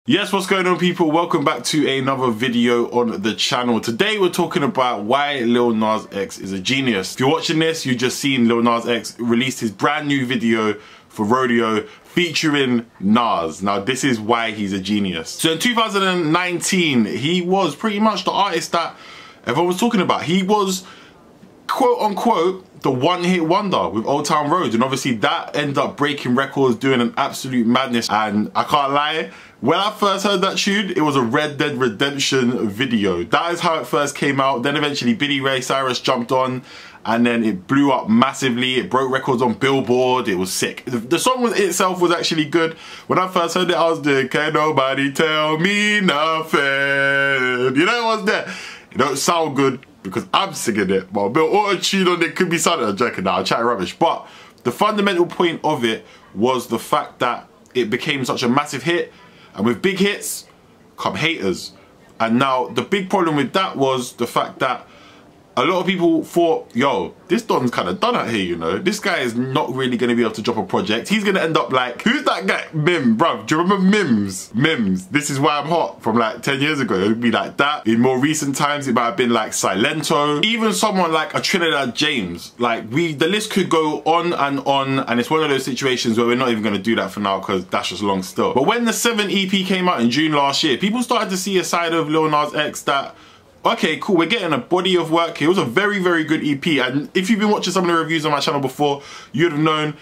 Yes, what's going on, people? Welcome back to another video on the channel. Today we're talking about why Lil Nas X is a genius. If you're watching this, you just seen Lil Nas X released his brand new video for Rodeo featuring Nas. Now this is why he's a genius. So in 2019, he was pretty much the artist that everyone was talking about. He was quote unquote the one-hit wonder with Old Town Road, and obviously that ended up breaking records, doing an absolute madness. And I can't lie, when I first heard that tune, it was a Red Dead Redemption video. That is how it first came out. Then eventually Billy Ray Cyrus jumped on, and then it blew up massively. It broke records on Billboard. It was sick. The song itself was actually good. When I first heard it, I was doing, "Can't nobody tell me nothing." You know, it was there. It don't sound good because I'm singing it, but a bit of auto-tune on it could be something. I'm joking now, I'm chatting rubbish. But the fundamental point of it was the fact that it became such a massive hit, and with big hits come haters. And now the big problem with that was the fact that a lot of people thought, yo, this Don's kind of done out here, you know. This guy is not really going to be able to drop a project. He's going to end up like, who's that guy? Mim, bruv. Do you remember Mims? Mims. This Is Why I'm Hot from like 10 years ago. It would be like that. In more recent times, it might have been like Silento. Even someone like a Trinidad James. Like, the list could go on, and it's one of those situations where we're not even going to do that for now because that's just long still. But when the 7 EP came out in June last year, people started to see a side of Lil Nas X that, okay, cool, we're getting a body of work here. It was a very, very good EP. And if you've been watching some of the reviews on my channel before, you'd have known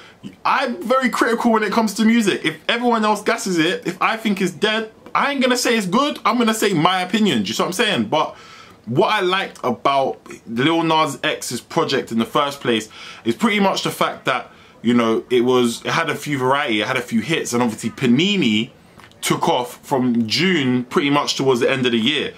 I'm very critical when it comes to music. If everyone else gasses it, if I think it's dead, I ain't gonna say it's good. I'm gonna say my opinion. Do you see what I'm saying? But what I liked about Lil Nas X's project in the first place is pretty much the fact that, you know, it had a few variety, it had a few hits, and obviously Panini took off from June pretty much towards the end of the year.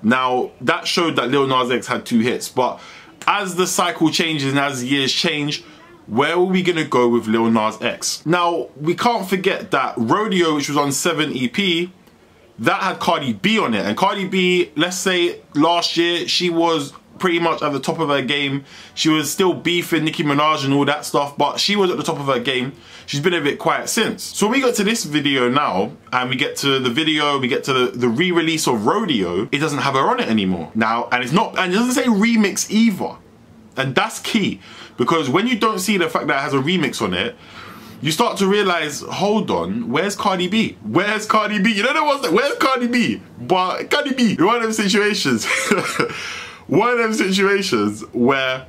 Now, that showed that Lil Nas X had 2 hits, but as the cycle changes and as the years change, where are we gonna go with Lil Nas X? Now, we can't forget that Rodeo, which was on 7 EP, that had Cardi B on it. And Cardi B, let's say last year, she was pretty much at the top of her game. She was still beefing Nicki Minaj and all that stuff, but she was at the top of her game. She's been a bit quiet since. So when we got to this video now, and we get to the video, we get to the re-release of Rodeo, it doesn't have her on it anymore. Now, and it doesn't say remix either. And that's key, because when you don't see the fact that it has a remix on it, you start to realize, hold on, where's Cardi B? Where's Cardi B? You don't know what's that? Where's Cardi B? But Cardi B, in one of them situations, one of them situations where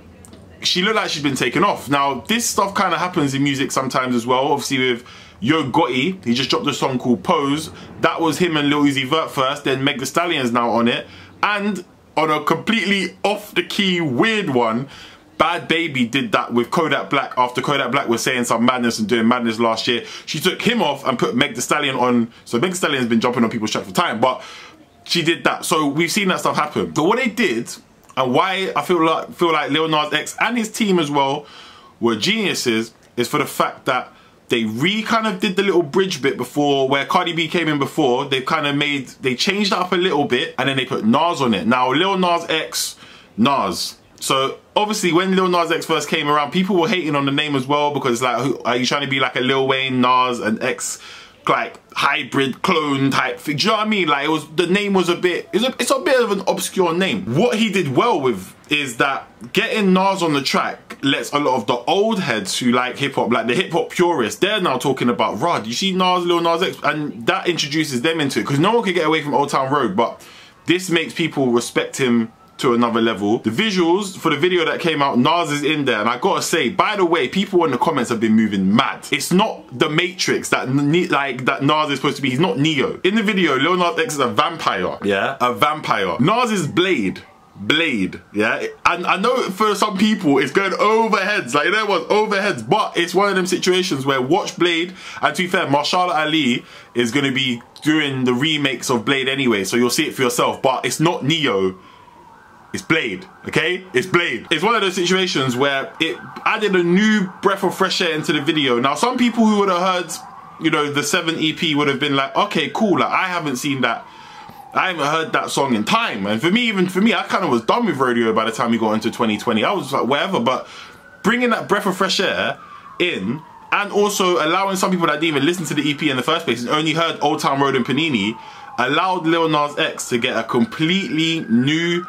she looked like she's been taken off. Now, this stuff kind of happens in music sometimes as well. Obviously with Yo Gotti, he just dropped a song called Pose. That was him and Lil Uzi Vert first, then Meg Thee Stallion's now on it. And on a completely off the key weird one, Bad Baby did that with Kodak Black after Kodak Black was saying some madness and doing madness last year. She took him off and put Meg Thee Stallion on. So Meg Thee Stallion's been jumping on people's track for time, but she did that. So we've seen that stuff happen. But what they did, and why I feel like Lil Nas X and his team as well were geniuses, is for the fact that they kind of did the little bridge bit before, where Cardi B came in before. They changed that up a little bit, and then they put Nas on it. Now, Lil Nas X, Nas. So obviously when Lil Nas X first came around, people were hating on the name as well, because like, are you trying to be like a Lil Wayne, Nas, and X, like hybrid clone type thing? Do you know what I mean? Like, the name was it's a bit of an obscure name. What he did well with is that getting Nas on the track lets a lot of the old heads who like hip hop, like the hip hop purists, they're now talking about, Rod, you see Nas, Lil Nas X, and that introduces them into it, because no one could get away from Old Town Road. But this makes people respect him to another level. The visuals for the video that came out, Nas is in there, and I gotta say, by the way, people in the comments have been moving mad. It's not the Matrix that Nas is supposed to be. He's not Neo. In the video, Lil Nas X is a vampire. Yeah, a vampire. Nas is Blade. Yeah, and I know for some people it's going over heads, like, you know what, over heads, but it's one of them situations where watch Blade, and to be fair, Marshall Ali is going to be doing the remakes of Blade anyway, so you'll see it for yourself. But it's not Neo, it's Blade, okay? It's Blade. It's one of those situations where it added a new breath of fresh air into the video. Now, some people who would have heard, you know, the 7 EP would have been like, okay, cool, like, I haven't seen that. I haven't heard that song in time. And even for me, I kind of was done with Rodeo by the time we got into 2020. I was like, whatever, but bringing that breath of fresh air in and also allowing some people that didn't even listen to the EP in the first place and only heard Old Town Road and Panini, allowed Lil Nas X to get a completely new,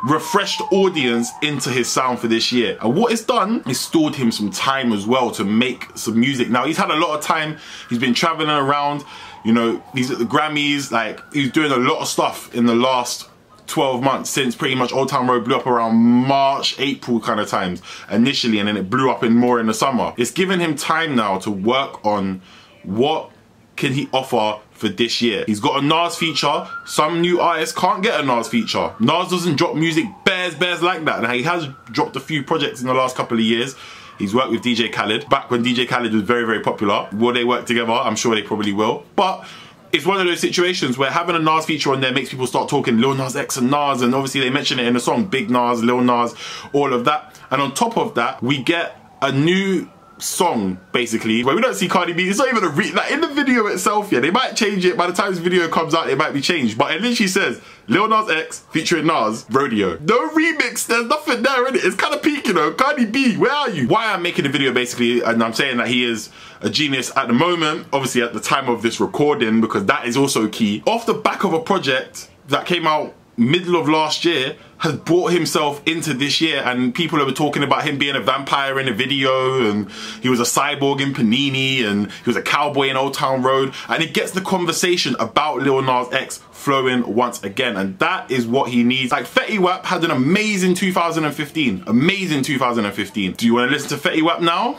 refreshed audience into his sound for this year. And what it's done is stored him some time as well to make some music. Now, he's had a lot of time. He's been traveling around, you know, he's at the Grammys, like, he's doing a lot of stuff in the last 12 months since pretty much Old Town Road blew up around March, April kind of times initially, and then it blew up more in the summer. It's given him time now to work on what can he offer for this year. He's got a Nas feature. Some new artists can't get a Nas feature. Nas doesn't drop music bears like that. Now, he has dropped a few projects in the last couple of years. He's worked with DJ Khaled, back when DJ Khaled was very popular. Will they work together? I'm sure they probably will. But it's one of those situations where having a Nas feature on there makes people start talking Lil Nas X and Nas, and obviously they mention it in the song, Big Nas, Lil Nas, all of that. And on top of that, we get a new song basically where we don't see Cardi B. It's not even like in the video itself, yeah, they might change it. By the time this video comes out, it might be changed, but it literally says Lil Nas X featuring Nas, Rodeo. No remix, there's nothing there in it. It's kind of peak, you know. Cardi B, where are you? Why I'm making the video basically, and I'm saying that he is a genius at the moment, obviously at the time of this recording, because that is also key. Off the back of a project that came out middle of last year, has brought himself into this year, and people were talking about him being a vampire in a video, and he was a cyborg in Panini, and he was a cowboy in Old Town Road, and it gets the conversation about Lil Nas X flowing once again, and that is what he needs. Like, Fetty Wap had an amazing 2015, amazing 2015. Do you want to listen to Fetty Wap now?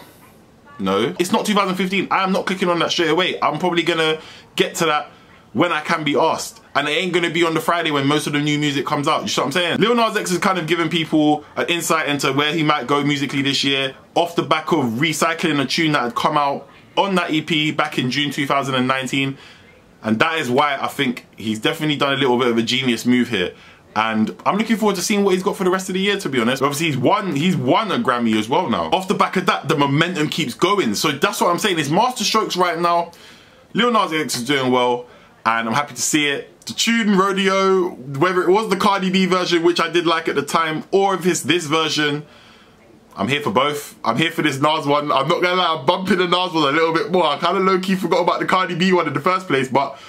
No, it's not 2015. I am not clicking on that straight away. I'm probably gonna get to that when I can be asked, and it ain't gonna be on the Friday when most of the new music comes out. You see what I'm saying? Lil Nas X is kind of giving people an insight into where he might go musically this year off the back of recycling a tune that had come out on that EP back in June 2019, and that is why I think he's definitely done a little bit of a genius move here. And I'm looking forward to seeing what he's got for the rest of the year, to be honest. Obviously, he's won a Grammy as well now. Off the back of that, the momentum keeps going. So that's what I'm saying. It's master strokes right now. Lil Nas X is doing well, and I'm happy to see it. The tune, Rodeo, whether it was the Cardi B version, which I did like at the time, or if it's this version, I'm here for both. I'm here for this Nas one. I'm not gonna lie, I'm bumping the Nas one a little bit more. I kind of low-key forgot about the Cardi B one in the first place, but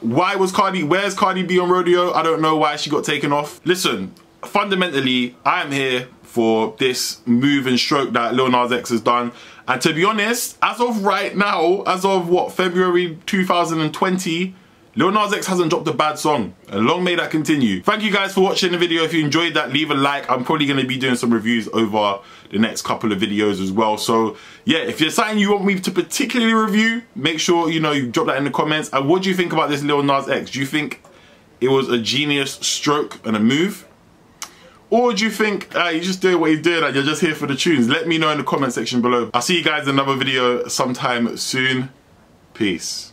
where's Cardi B on Rodeo? I don't know why she got taken off. Listen, fundamentally, I am here for this move and stroke that Lil Nas X has done. And to be honest, as of right now, as of what, February 2020, Lil Nas X hasn't dropped a bad song, and long may that continue. Thank you guys for watching the video. If you enjoyed that, leave a like. I'm probably going to be doing some reviews over the next couple of videos as well. So yeah, if there's something you want me to particularly review, make sure you drop that in the comments. And what do you think about this Lil Nas X? Do you think it was a genius stroke and a move? Or do you think he's just doing what he's doing and you're just here for the tunes? Let me know in the comment section below. I'll see you guys in another video sometime soon. Peace.